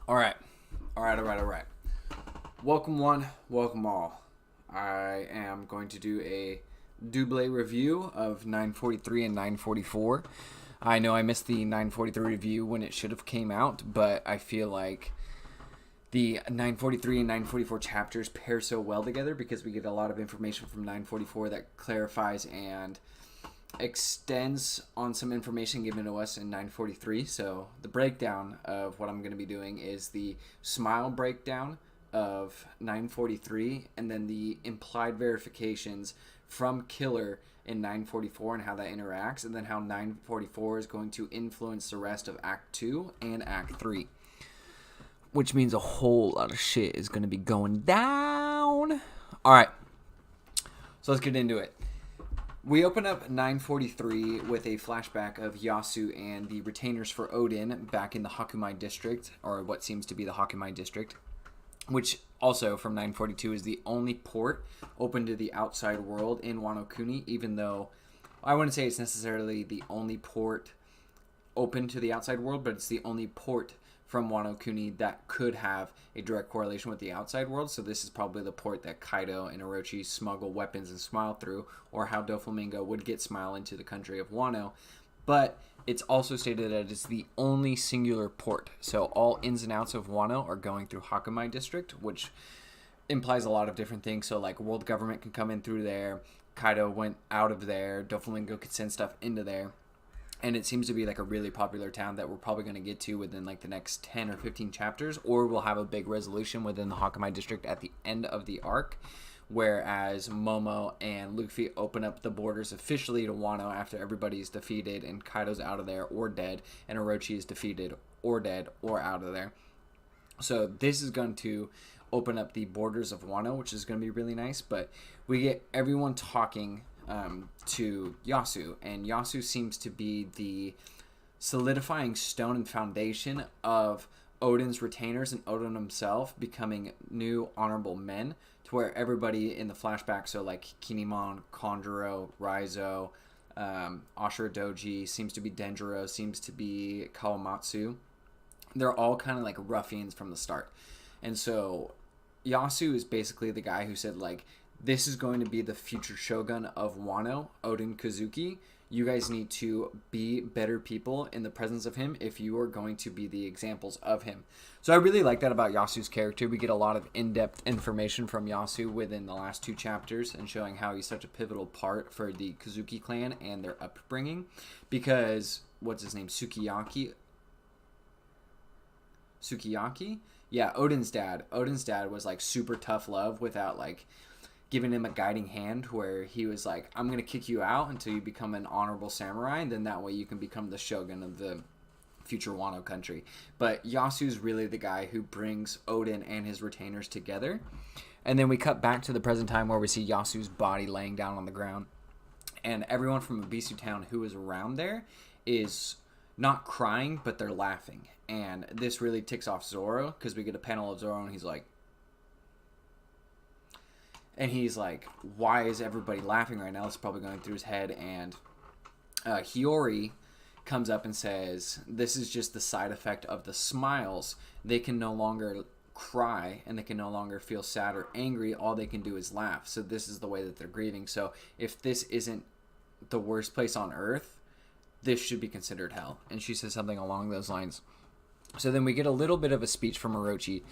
All right. All right. Welcome one, welcome all. I am going to do a double review of 943 and 944. I know I missed the 943 review when it should have came out, but I feel like the 943 and 944 chapters pair so well together because we get a lot of information from 944 that clarifies and extends on some information given to us in 943. So the breakdown of what I'm going to be doing is the smile breakdown of 943 and then the implied verifications from Killer in 944 and how that interacts, and then how 944 is going to influence the rest of Act 2 and Act 3. Which means a whole lot of shit is going to be going down. All right. So let's get into it. We open up 943 with a flashback of Yasu and the retainers for Odin back in the Hakumai district, or what seems to be the Hakumai district, which also from 942 is the only port open to the outside world in Wano Kuni, even though I wouldn't say it's necessarily the only port open to the outside world, but it's the only port from Wano Kuni that could have a direct correlation with the outside world. So this is probably the port that Kaido and Orochi smuggle weapons and Smile through, or how Doflamingo would get Smile into the country of Wano. But it's also stated that it's the only singular port. So all ins and outs of Wano are going through Hakumai district, which implies a lot of different things. So like world government can come in through there, Kaido went out of there, Doflamingo could send stuff into there. And it seems to be like a really popular town that we're probably going to get to within like the next 10 or 15 chapters, or we'll have a big resolution within the Hakumai district at the end of the arc, whereas Momo and Luffy open up the borders officially to Wano after everybody's defeated and Kaido's out of there or dead, and Orochi is defeated or dead or out of there. So this is going to open up the borders of Wano, which is going to be really nice, but we get everyone talking to Yasu, and Yasu seems to be the solidifying stone and foundation of Odin's retainers and Odin himself becoming new honorable men, to where everybody in the flashback, so like Kinemon, Konjuro, Raizo, Ashura Doji, seems to be Denjiro, seems to be Kawamatsu, they're all kind of like ruffians from the start. And so Yasu is basically the guy who said, like, this is going to be the future shogun of Wano, Odin Kazuki. You guys need to be better people in the presence of him if you are going to be the examples of him. So I really like that about Yasu's character. We get a lot of in-depth information from Yasu within the last two chapters, and showing how he's such a pivotal part for the Kazuki clan and their upbringing. Because, what's his name? Sukiyaki? Yeah, Odin's dad. Odin's dad was like super tough love without like giving him a guiding hand, where he was like, I'm going to kick you out until you become an honorable samurai, and then that way you can become the shogun of the future Wano country. But Yasu's really the guy who brings Odin and his retainers together. And then we cut back to the present time, where we see Yasu's body laying down on the ground, and everyone from Abisu Town who is around there is not crying, but they're laughing. And this really ticks off Zoro, because we get a panel of Zoro and he's like, why is everybody laughing right now? It's probably going through his head. And Hiyori comes up and says, this is just the side effect of the smiles. They can no longer cry, and they can no longer feel sad or angry. All they can do is laugh. So this is the way that they're grieving. So if this isn't the worst place on earth, this should be considered hell. And she says something along those lines. So then we get a little bit of a speech from Orochi,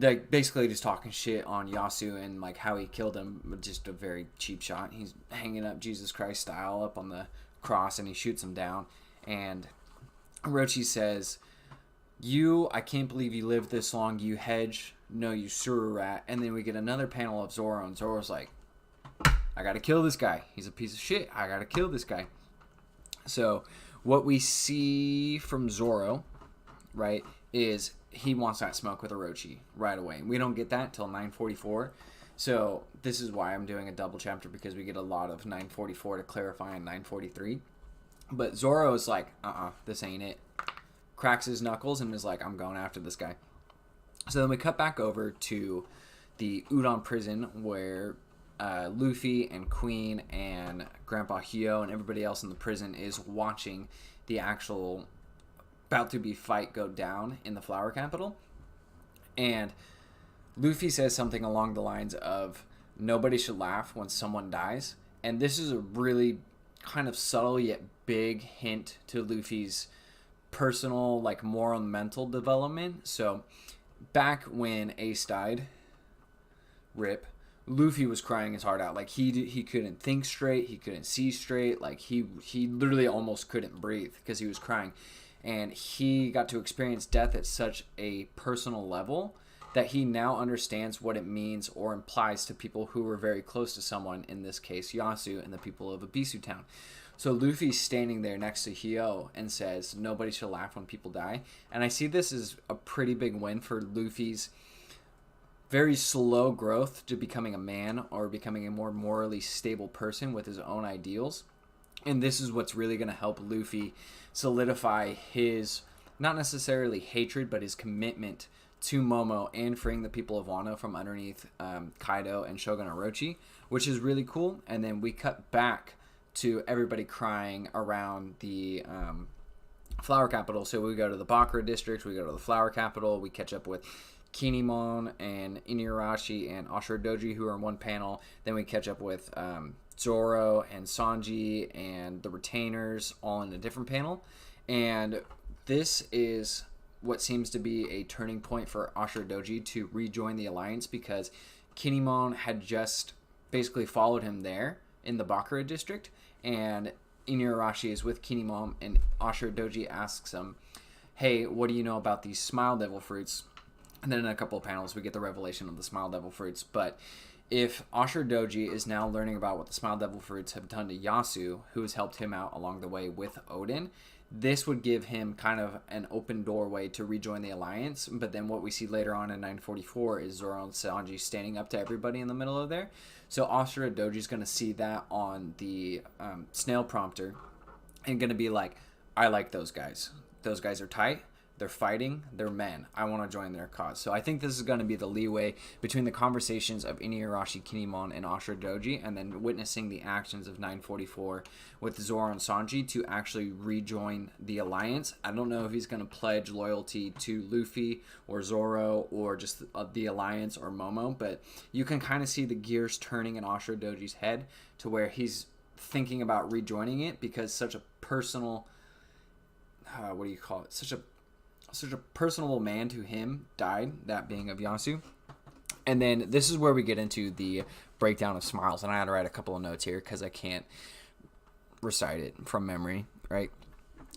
like basically just talking shit on Yasu and like how he killed him. Just a very cheap shot. He's hanging up Jesus Christ style up on the cross, and he shoots him down. And Orochi says, I can't believe you lived this long, you hedge. No, you sewer rat. And then we get another panel of Zoro, and Zoro's like, I gotta kill this guy. He's a piece of shit. I gotta kill this guy. So what we see from Zoro, right, is he wants that smoke with Orochi right away. We don't get that till 944. So this is why I'm doing a double chapter, because we get a lot of 944 to clarify in 943. But Zoro is like, this ain't it. Cracks his knuckles and is like, I'm going after this guy. So then we cut back over to the Udon prison, where Luffy and Queen and Grandpa Hyo and everybody else in the prison is watching the actual about to be fight go down in the flower capital. And Luffy says something along the lines of, nobody should laugh when someone dies. And this is a really kind of subtle yet big hint to Luffy's personal, like, moral and mental development. So back when Ace died, rip, Luffy was crying his heart out. Like, he couldn't think straight, he couldn't see straight, like he literally almost couldn't breathe because he was crying. And he got to experience death at such a personal level that he now understands what it means or implies to people who were very close to someone, in this case Yasu and the people of Abisu Town. So Luffy's standing there next to Hyo and says, nobody should laugh when people die. And I see this as a pretty big win for Luffy's very slow growth to becoming a man or becoming a more morally stable person with his own ideals. And this is what's really going to help Luffy solidify his, not necessarily hatred, but his commitment to Momo and freeing the people of Wano from underneath Kaido and Shogun Orochi, which is really cool. And then we cut back to everybody crying around the flower capital. So we go to the Bakura district, we go to the flower capital, we catch up with Kinemon and Inuyarashi and Ashura Doji, who are in one panel. Then we catch up with Zoro and Sanji and the retainers, all in a different panel. And this is what seems to be a turning point for Ashura Doji to rejoin the alliance, because Kinemon had just basically followed him there in the Bakura district, and Inuyarashi is with Kinemon, and Ashura Doji asks him, hey, what do you know about these Smile Devil fruits? And then in a couple of panels we get the revelation of the Smile Devil fruits. But if Ashura Doji is now learning about what the Smile Devil fruits have done to Yasu, who has helped him out along the way with Odin, this would give him kind of an open doorway to rejoin the alliance. But then what we see later on in 944 is Zoro and Sanji standing up to everybody in the middle of there. So Ashura Doji is going to see that on the snail prompter and going to be like, I like those guys. Those guys are tight. They're fighting. They're men. I want to join their cause. So I think this is going to be the leeway between the conversations of Inuyarashi, Kinemon, and Ashura Doji, and then witnessing the actions of 944 with Zoro and Sanji to actually rejoin the alliance. I don't know if he's going to pledge loyalty to Luffy or Zoro or just the alliance or Momo, but you can kind of see the gears turning in Ashura Doji's head to where he's thinking about rejoining it, because such a personal, what do you call it? Such a personable man to him died, that being of Yasu. And then this is where we get into the breakdown of smiles. And I had to write a couple of notes here because I can't recite it from memory, right?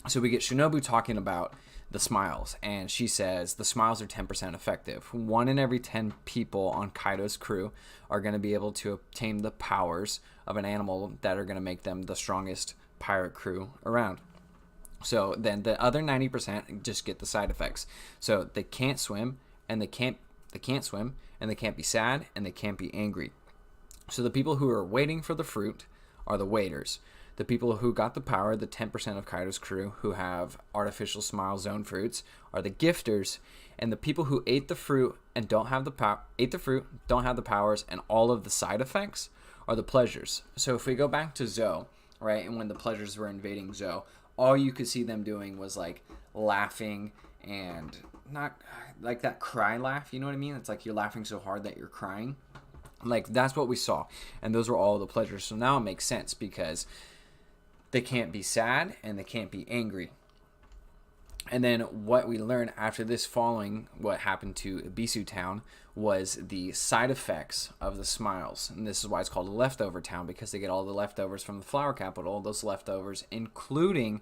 So we get Shinobu talking about the smiles. And she says the smiles are 10% effective. 1 in every 10 people on Kaido's crew are going to be able to obtain the powers of an animal that are going to make them the strongest pirate crew around. So then the other 90% just get the side effects. So they can't swim, and they can't swim, and they can't be sad, and they can't be angry. So the people who are waiting for the fruit are the waiters. The people who got the power, the 10% of Kaido's crew who have artificial smile zone fruits, are the gifters. And the people who ate the fruit and don't have the powers, and all of the side effects are the pleasures. So if we go back to Zou, right, and when the pleasures were invading Zou, all you could see them doing was like laughing, and not like that cry laugh, you know what I mean? It's like you're laughing so hard that you're crying. Like, that's what we saw. And those were all the pleasures. So now it makes sense, because they can't be sad and they can't be angry. And then what we learned after this, following what happened to Abisu Town, was the side effects of the smiles. And this is why it's called a leftover town, because they get all the leftovers from the flower capital. Those leftovers, including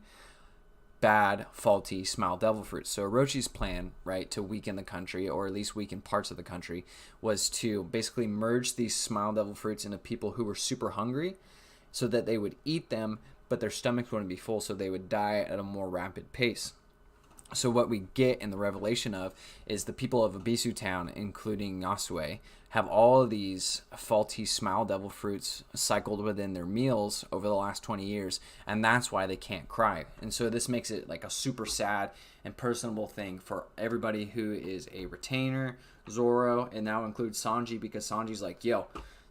bad, faulty Smile Devil fruits. So Orochi's plan, right, to weaken the country, or at least weaken parts of the country, was to basically merge these Smile Devil fruits into people who were super hungry, so that they would eat them, but their stomachs wouldn't be full, so they would die at a more rapid pace. So what we get in the revelation of is the people of Abisu Town, including Yasue, have all of these faulty Smile Devil fruits cycled within their meals over the last 20 years, and that's why they can't cry. And so this makes it like a super sad and personable thing for everybody who is a retainer, Zoro, and now includes Sanji, because Sanji's like, yo,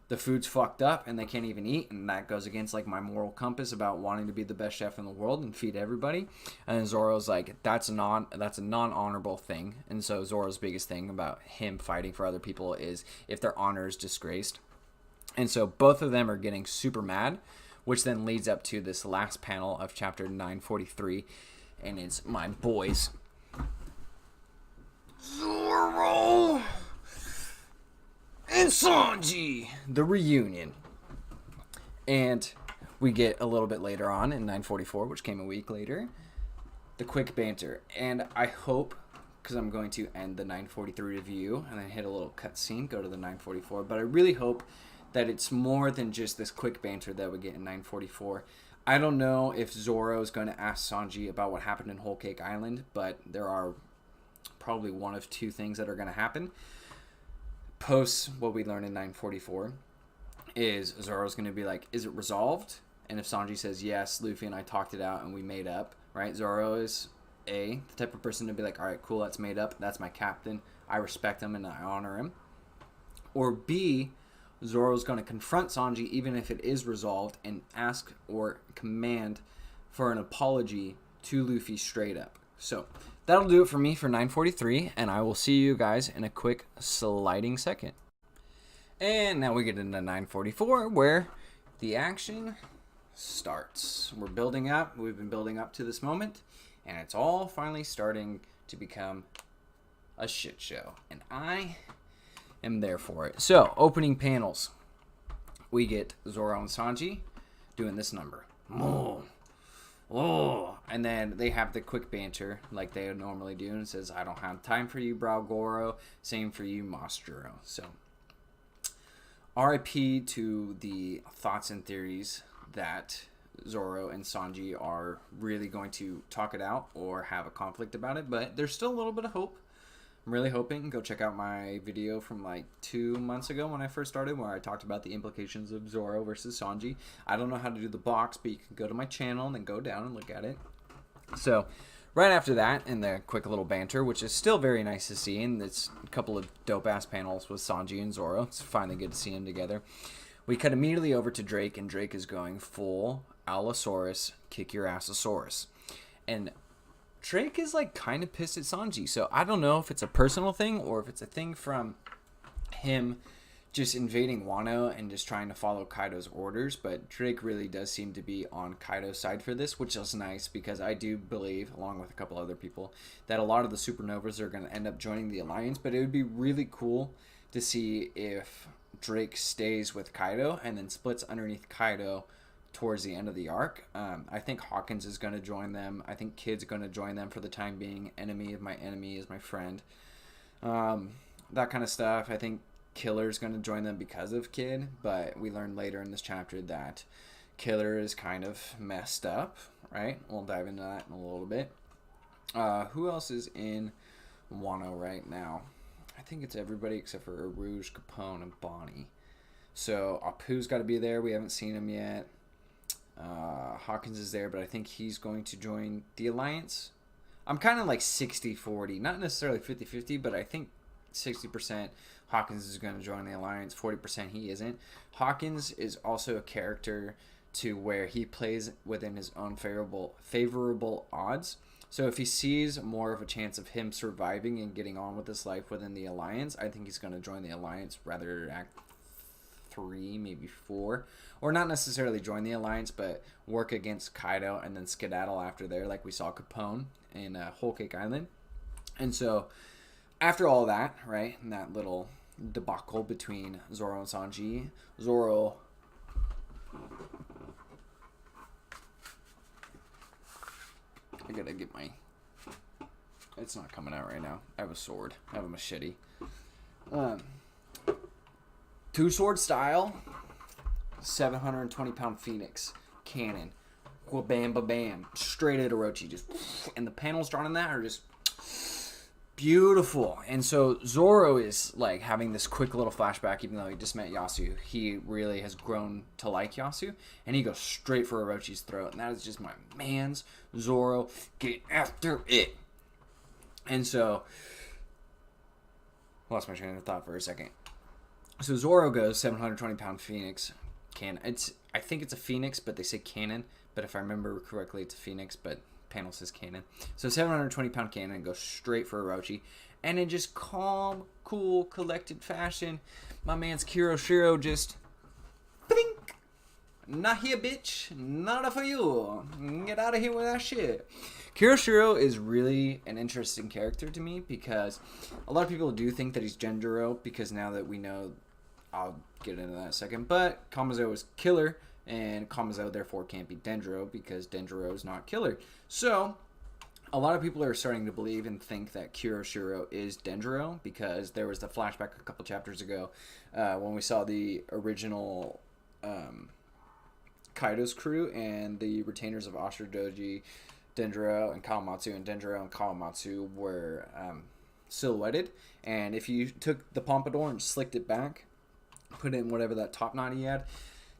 the food's fucked up and they can't even eat, and that goes against like my moral compass about wanting to be the best chef in the world and feed everybody. And then Zoro's like, that's a non-honorable thing. And so Zoro's biggest thing about him fighting for other people is if their honor is disgraced. And so both of them are getting super mad, which then leads up to this last panel of chapter 943, and it's my boys Zoro and Sanji, the reunion. And we get a little bit later on in 944, which came a week later, the quick banter. And I hope, because I'm going to end the 943 review and then hit a little cutscene, go to the 944, but I really hope that it's more than just this quick banter that we get in 944. I don't know if Zoro is going to ask Sanji about what happened in Whole Cake Island, but there are probably one of two things that are going to happen. Post what we learned in 944 is Zoro's going to be like, is it resolved? And if Sanji says yes, Luffy and I talked it out and we made up, right? Zoro is the type of person to be like, all right, cool, that's made up. That's my captain. I respect him and I honor him. Or B, Zoro's going to confront Sanji even if it is resolved and ask or command for an apology to Luffy straight up. So that'll do it for me for 943, and I will see you guys in a quick sliding second. And now we get into 944 where the action starts. We're building up. We've been building up to this moment, and it's all finally starting to become a shit show. And I am there for it. So, opening panels. We get Zoro and Sanji doing this number. Oh, and then they have the quick banter like they would normally do, and it says, I don't have time for you, Brow Goro. Same for you, Mastro. So, RIP to the thoughts and theories that Zoro and Sanji are really going to talk it out or have a conflict about it, but there's still a little bit of hope. I'm really hoping. Go check out my video from like 2 months ago when I first started where I talked about the implications of Zoro versus Sanji. I don't know how to do the box, but you can go to my channel and then go down and look at it. So right after that, in the quick little banter, which is still very nice to see, and it's a couple of dope-ass panels with Sanji and Zoro. It's finally good to see them together. We cut immediately over to Drake, and Drake is going full Allosaurus, kick your assosaurus. And Drake is like kind of pissed at Sanji, so I don't know if it's a personal thing or if it's a thing from him just invading Wano and just trying to follow Kaido's orders, but Drake really does seem to be on Kaido's side for this, which is nice because I do believe, along with a couple other people, that a lot of the supernovas are going to end up joining the Alliance, but it would be really cool to see if Drake stays with Kaido and then splits underneath Kaido towards the end of the arc. I think Hawkins is going to join them. I think Kid's going to join them for the time being. Enemy of my enemy is my friend. That kind of stuff. I think Killer's going to join them because of Kid, but we learn later in this chapter that Killer is kind of messed up, right? We'll dive into that in a little bit. Who else is in Wano right now? I think it's everybody except for Rouge, Capone, and Bonnie. So Apu's got to be there. We haven't seen him yet. Hawkins is there, but I think he's going to join the Alliance. I'm kind of like 60-40, not necessarily 50-50, but I think 60% Hawkins is going to join the Alliance, 40% he isn't. Hawkins is also a character to where he plays within his own favorable odds. So if he sees more of a chance of him surviving and getting on with his life within the Alliance, I think he's going to join the Alliance rather Act 3, maybe 4. Or not necessarily join the Alliance, but work against Kaido and then skedaddle after there, like we saw Capone in Whole Cake Island. And so after all that, right, and that little debacle between Zoro and Sanji, Zoro I gotta get my... It's not coming out right now. I have a sword. I have a machete. Two-sword style. 720-pound Phoenix. Cannon. Bam, ba bam. Straight at Orochi. Just... And the panels drawn in that are just... beautiful. And so Zoro is like having this quick little flashback, even though he just met Yasu. He really has grown to like Yasu, and he goes straight for Orochi's throat, and that is just my man's Zoro. Get after it. And so lost my train of thought for a second. So Zoro goes 720-pound Phoenix cannon. I think it's a Phoenix, but they say cannon. But if I remember correctly, it's a Phoenix, but panel says cannon. So 720-pound cannon goes straight for Orochi. And in just calm, cool, collected fashion, my man's Kiroshiro just... Blink! Not here, bitch. Not for you. Get out of here with that shit. Kiroshiro is really an interesting character to me because a lot of people do think that he's Genjuro because now that we know, I'll get into that in a second, but Kamazo is killer and Kamazo therefore can't be Denjuro because Denjuro is not killer. So a lot of people are starting to believe and think that Kiroshiro is Denjuro because there was the flashback a couple chapters ago when we saw the original Kaido's crew and the retainers of Ashura Doji, Denjuro and Kawamatsu, and Denjuro and Kawamatsu were silhouetted. And if you took the pompadour and slicked it back, put in whatever that top knot he had,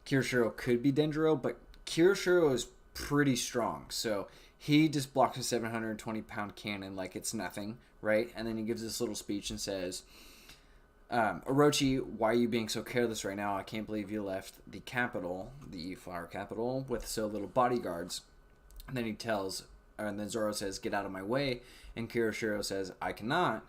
Kiroshiro could be Denjuro, but Kiroshiro is pretty strong. So he just blocks a 720-pound cannon like it's nothing, right? And then he gives this little speech and says, Orochi, why are you being so careless right now? I can't believe you left the capital, the flower capital, with so little bodyguards. And then and then Zoro says, get out of my way. And Kiroshiro says, I cannot.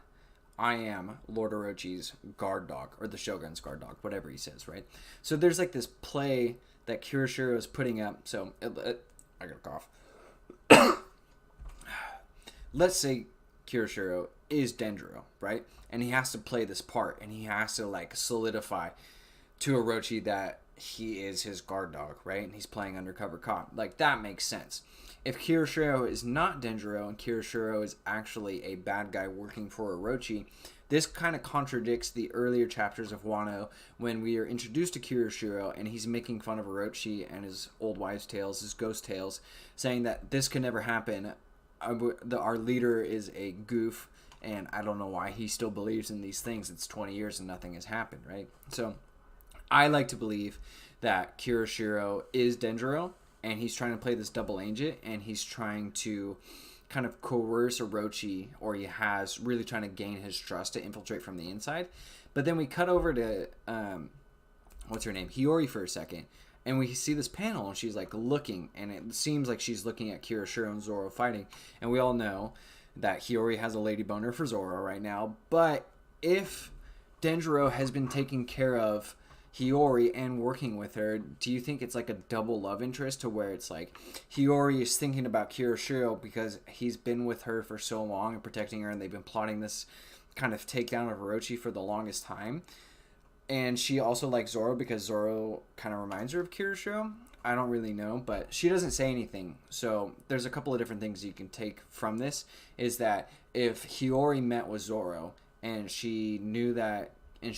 I am Lord Orochi's guard dog, or the Shogun's guard dog, whatever he says, right? So there's like this play that Kiroshiro is putting up. So, I got a cough. Let's say Kiroshiro is Denjuro, right? And he has to play this part, and he has to like solidify to Orochi that he is his guard dog, right? And he's playing undercover cop. Like, that makes sense. If Kiroshiro is not Denjuro and Kiroshiro is actually a bad guy working for Orochi, this kind of contradicts the earlier chapters of Wano when we are introduced to Kiroshiro and he's making fun of Orochi and his old wives' tales, his ghost tales, saying that this could never happen. Our leader is a goof, and I don't know why he still believes in these things. It's 20 years and nothing has happened, right? So I like to believe that Kiroshiro is Denjuro, and he's trying to play this double agent, and he's trying to kind of coerce Orochi, or he has really trying to gain his trust to infiltrate from the inside. But then we cut over to, what's her name? Hiyori for a second, and we see this panel, and she's like looking, and it seems like she's looking at Kiroshiro and Zoro fighting, and we all know that Hiyori has a lady boner for Zoro right now. But if Denjuro has been taking care of Hiyori and working with her, do you think it's like a double love interest to where it's like Hiyori is thinking about Kiroshiro because he's been with her for so long and protecting her, and they've been plotting this kind of takedown of Orochi for the longest time, and she also likes Zoro because Zoro kind of reminds her of Kiroshiro? I don't really know, but she doesn't say anything. So there's a couple of different things you can take from this, is that if Hiyori met with Zoro and she knew that and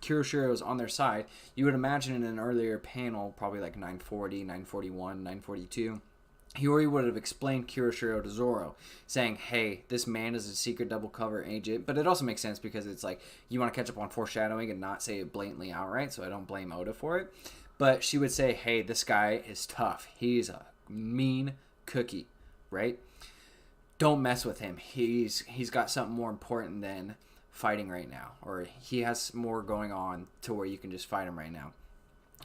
Kiroshiro was on their side, you would imagine in an earlier panel, probably like 940, 941, 942, Hiyori would have explained Kiroshiro to Zoro, saying, hey, this man is a secret double cover agent. But it also makes sense because it's like you want to catch up on foreshadowing and not say it blatantly outright, so I don't blame Oda for it. But she would say, hey, this guy is tough. He's a mean cookie, right? Don't mess with him. He's got something more important than fighting right now, or he has more going on to where you can just fight him right now.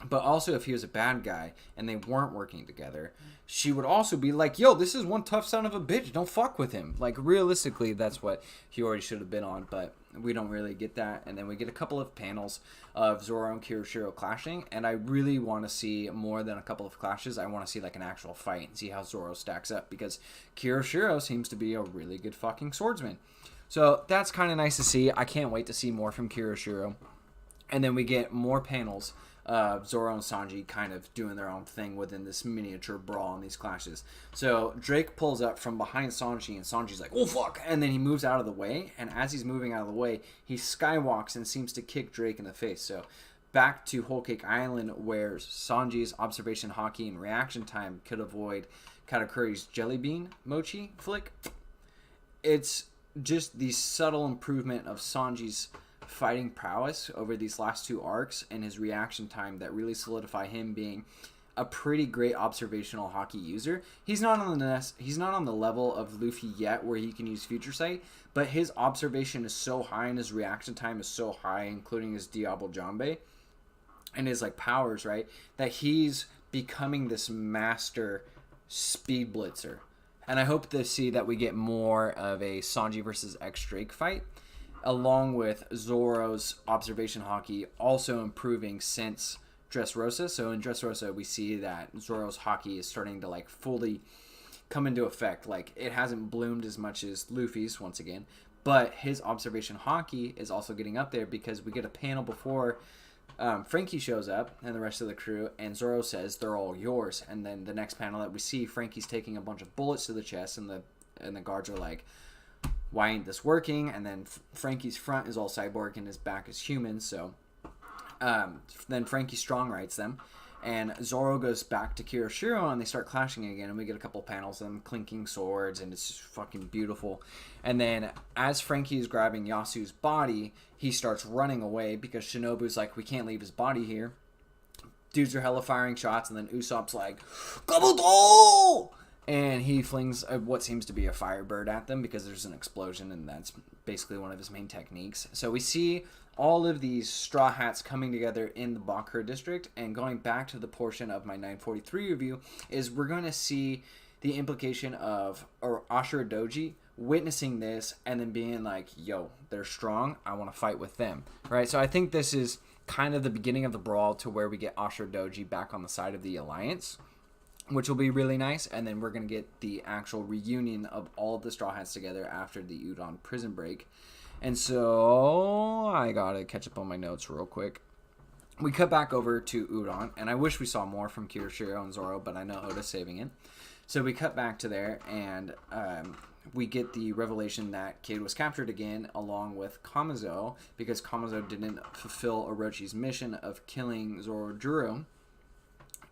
But also, if he was a bad guy and they weren't working together, she would also be like, yo, this is one tough son of a bitch, don't fuck with him. Like, realistically, that's what Hiyori should have been on, but we don't really get that. And then we get a couple of panels of Zoro and Kiroshiro clashing, and I really want to see more than a couple of clashes. I want to see like an actual fight and see how Zoro stacks up, because Kiroshiro seems to be a really good fucking swordsman. So that's kind of nice to see. I can't wait to see more from Kiroshiro. And then we get more panels of Zoro and Sanji kind of doing their own thing within this miniature brawl and these clashes. So Drake pulls up from behind Sanji, and Sanji's like, oh fuck, and then he moves out of the way, and as he's moving out of the way, he skywalks and seems to kick Drake in the face. So back to Whole Cake Island, where Sanji's observation haki and reaction time could avoid Katakuri's jelly bean mochi flick. It's just the subtle improvement of Sanji's fighting prowess over these last two arcs and his reaction time that really solidify him being a pretty great observational hockey user. He's not on the level of Luffy yet where he can use Future Sight, but his observation is so high and his reaction time is so high, including his Diablo Jambe and his like powers, right, that he's becoming this master speed blitzer. And I hope to see that we get more of a Sanji versus X Drake fight, along with Zoro's observation hockey also improving since Dressrosa. So in Dressrosa, we see that Zoro's hockey is starting to like fully come into effect. Like, it hasn't bloomed as much as Luffy's once again, but his observation hockey is also getting up there, because we get a panel before Frankie shows up and the rest of the crew, and Zoro says they're all yours. And then the next panel that we see, Frankie's taking a bunch of bullets to the chest, and the guards are like, why ain't this working? And then Frankie's front is all cyborg and his back is human. So then Frankie strong rights them, and Zoro goes back to Kiyoshiro, and they start clashing again, and we get a couple panels of them clinking swords, and it's just fucking beautiful. And then as Frankie is grabbing Yasu's body, he starts running away because Shinobu's like, we can't leave his body here. Dudes are hella firing shots, and then Usopp's like, Kabuto! And he flings what seems to be a firebird at them because there's an explosion, and that's basically one of his main techniques. So we see all of these Straw Hats coming together in the Bakura district, and going back to the portion of my 943 review is we're going to see the implication of Ashura Doji witnessing this and then being like, yo, they're strong, I want to fight with them, right? So I think this is kind of the beginning of the brawl to where we get Ashura Doji back on the side of the Alliance, which will be really nice. And then we're going to get the actual reunion of all of the Straw Hats together after the Udon prison break. And so I gotta catch up on my notes real quick. We cut back over to Udon, and I wish we saw more from Kiyoshiro and Zoro, but I know Oda's saving it. So we cut back to there, and we get the revelation that Kid was captured again, along with Kamazo, because Kamazo didn't fulfill Orochi's mission of killing Zoro.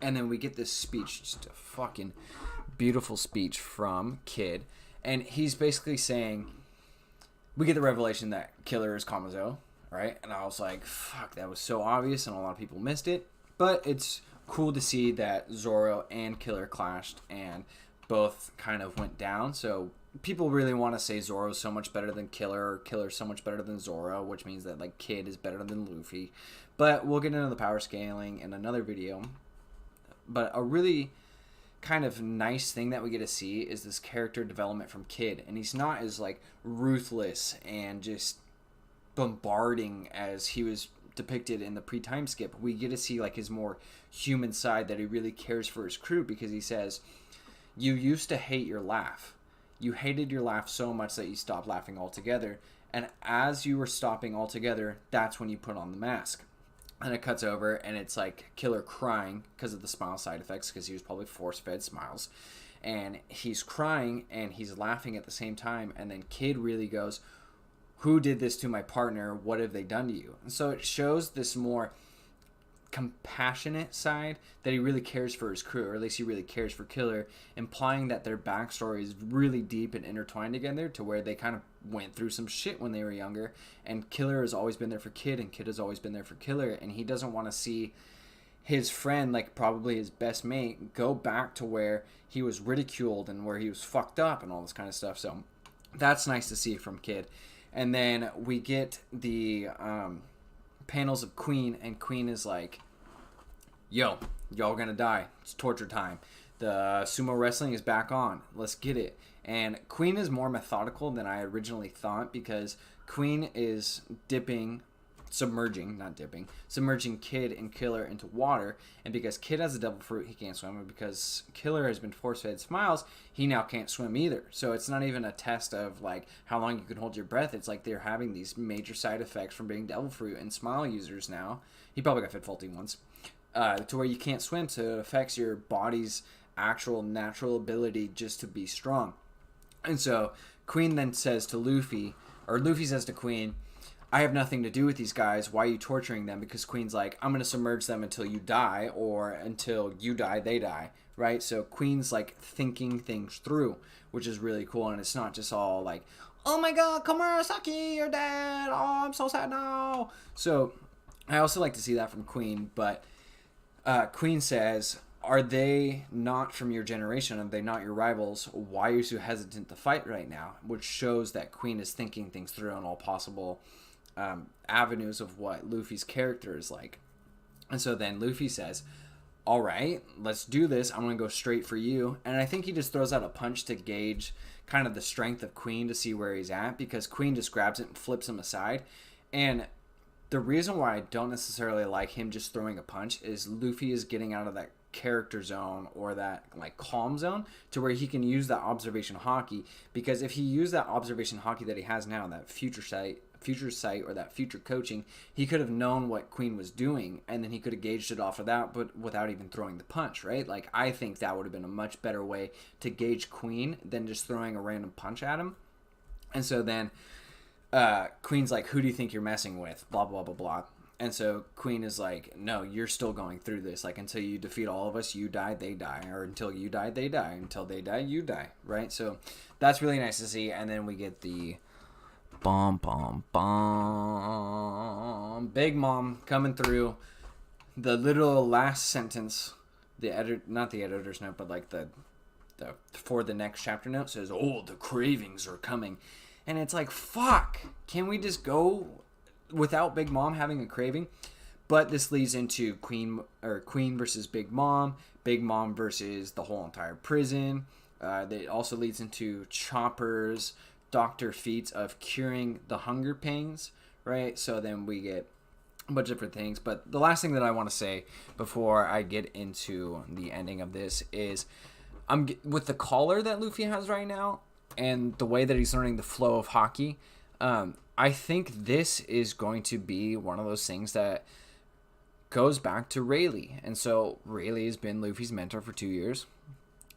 And then we get this speech, just a fucking beautiful speech from Kid, and he's basically saying, we get the revelation that Killer is Kamazo, right? And I was like, fuck, that was so obvious, and a lot of people missed it. But it's cool to see that Zoro and Killer clashed, and both kind of went down. So people really want to say Zoro's so much better than Killer, or Killer's so much better than Zoro, which means that, like, Kid is better than Luffy. But we'll get into the power scaling in another video. But a really kind of nice thing that we get to see is this character development from Kid, and he's not as like ruthless and just bombarding as he was depicted in the pre-time skip. We get to see like his more human side, that he really cares for his crew, because he says, you used to hate your laugh. You hated your laugh so much that you stopped laughing altogether, and as you were stopping altogether, that's when you put on the mask. And it cuts over, and it's like Killer crying because of the smile side effects, because he was probably force-fed smiles. And he's crying, and he's laughing at the same time. And then Kid really goes, who did this to my partner? What have they done to you? And so it shows this more compassionate side, that he really cares for his crew, or at least he really cares for Killer, implying that their backstory is really deep and intertwined together, to where they kind of went through some shit when they were younger, and Killer has always been there for Kid, and Kid has always been there for Killer, and he doesn't want to see his friend, like probably his best mate, go back to where he was ridiculed and where he was fucked up and all this kind of stuff. So that's nice to see from Kid. And then we get the panels of Queen, and Queen is like, yo, y'all gonna die, it's torture time, the sumo wrestling is back on, let's get it. And Queen is more methodical than I originally thought, because Queen is submerging Kid and Killer into water, and because Kid has a devil fruit, he can't swim, and because Killer has been force-fed smiles, he now can't swim either. So it's not even a test of like how long you can hold your breath, it's like they're having these major side effects from being devil fruit and smile users now. He probably got fed faulty once, to where you can't swim, so it affects your body's actual natural ability just to be strong. And so Queen then says to Luffy, or Luffy says to Queen, I have nothing to do with these guys. Why are you torturing them? Because Queen's like, I'm going to submerge them until you die, or until you die, they die, right? So Queen's like thinking things through, which is really cool. And it's not just all like, oh my God, Komurasaki, you're dead. Oh, I'm so sad now. So I also like to see that from Queen. But Queen says, are they not from your generation? Are they not your rivals? Why are you so hesitant to fight right now? Which shows that Queen is thinking things through on all possible avenues of what Luffy's character is like. And so then Luffy says, all right, let's do this. I'm going to go straight for you. And I think he just throws out a punch to gauge kind of the strength of Queen to see where he's at, because Queen just grabs it and flips him aside. And the reason why I don't necessarily like him just throwing a punch is Luffy is getting out of that character zone or that like calm zone to where he can use that observation hockey, because if he used that observation hockey that he has now, that future sight or that future coaching, he could have known what Queen was doing, and then he could have gauged it off of that, but without even throwing the punch, right? Like, I think that would have been a much better way to gauge Queen than just throwing a random punch at him. And so then Queen's like, who do you think you're messing with? Blah, blah, blah, blah. And so Queen is like, no, you're still going through this. Like, until you defeat all of us, you die, they die. Or until you die, they die. Until they die, you die. Right? So that's really nice to see. And then we get the bomb. Big Mom coming through. The literal last sentence, not the editor's note, but like the for the next chapter note says, oh, the cravings are coming. And it's like, fuck, can we just go without Big Mom having a craving? But this leads into Queen versus Big Mom versus the whole entire prison. It also leads into Chopper's doctor feats of curing the hunger pangs, right? So then we get a bunch of different things. But the last thing that I want to say before I get into the ending of this is, with the collar that Luffy has right now and the way that he's learning the flow of hockey, I think this is going to be one of those things that goes back to Rayleigh. And so Rayleigh has been Luffy's mentor for 2 years.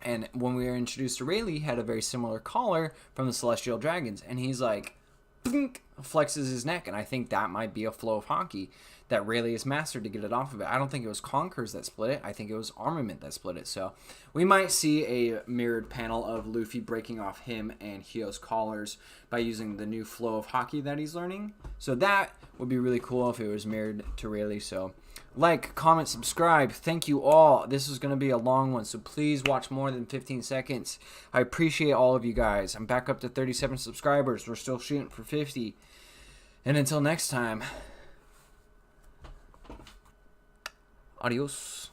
And when we were introduced to Rayleigh, he had a very similar collar from the Celestial Dragons. And he's like, blink, flexes his neck. And I think that might be a flow of hockey that Rayleigh has mastered to get it off of it. I don't think it was Conkers that split it. I think it was Armament that split it. So we might see a mirrored panel of Luffy breaking off him and Hio's collars by using the new flow of hockey that he's learning. So that would be really cool if it was mirrored to Rayleigh. So like, comment, subscribe. Thank you all. This is going to be a long one, so please watch more than 15 seconds. I appreciate all of you guys. I'm back up to 37 subscribers. We're still shooting for 50. And until next time, adios.